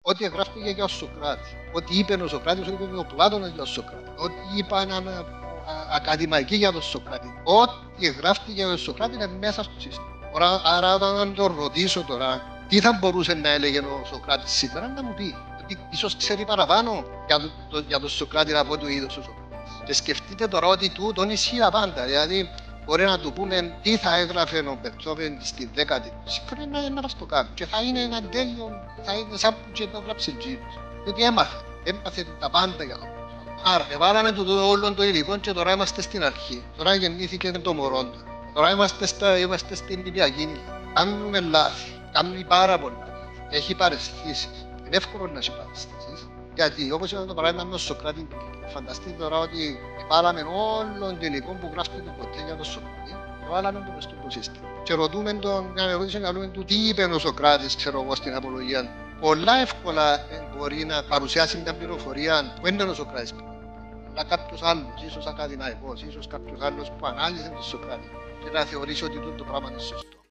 Ό,τι γράφτηκε για ο Σοκράτη, ό,τι είπε ο Σοκράτης, ό,τι είπε ο Πλάτωνας για ο Σοκράτη, ό,τι είπαν ακαδημαϊκοί για τον Σοκράτη, ό,τι γράφτηκε για τον Σοκράτη είναι μέσα στο σύστημα. Άρα, όταν τον ρωτήσω τώρα, τι θα μπορούσε να έλεγε ο Σοκράτης σήμερα, να μου πει. Ίσως ξέρει παραπάνω για τον Σοκράτη από ό,τι είδος ο Σοκράτης. Και σκεφτείτε τώρα ότι τούτον ισχύει πάντα. Δηλαδή, μπορεί να του πούμε τι θα έγραφε ο Μπετχόβεν στη 10η σύμφωνη, να μας το κάνει. Και θα είναι ένα τέλειο, θα είναι σαν που και το γράψει Τζίνος. Διότι έμαθε τα πάντα για το. Άρα, εβάλαμε όλο το υλικό και τώρα είμαστε στην αρχή. Τώρα γεννήθηκε το μωρό του. Τώρα είμαστε στην νηπιακή. Κάνουμε λάθη. Κάνουμε πάρα πολλά. Έχει παραισθήσεις. Είναι εύκολο να έχει παραισθήσεις. Γιατί όπως ήταν το παράδειγμα με τον Σοκράτη, φανταστείτε τώρα ότι βάλαμε όλο το υλικό που γράφτηκε ποτέ για τον Σοκράτη και βάλαμε το μες στο σύστημα. Και ρωτούμε τον, μια ερώτηση, καλούμε του τι είπε ο Σοκράτης, ξέρω εγώ, στην απολογία του. Πολλά εύκολα μπορεί να παρουσιάσει μια πληροφορία που είναι ο Σοκράτης. Αλλά κάποιος άλλος, ίσως ακαδημαϊκός, ίσως κάποιος άλλος που ανάλυσε τον Σοκράτη και να θεωρήσει ότι το πράγμα είναι σωστό.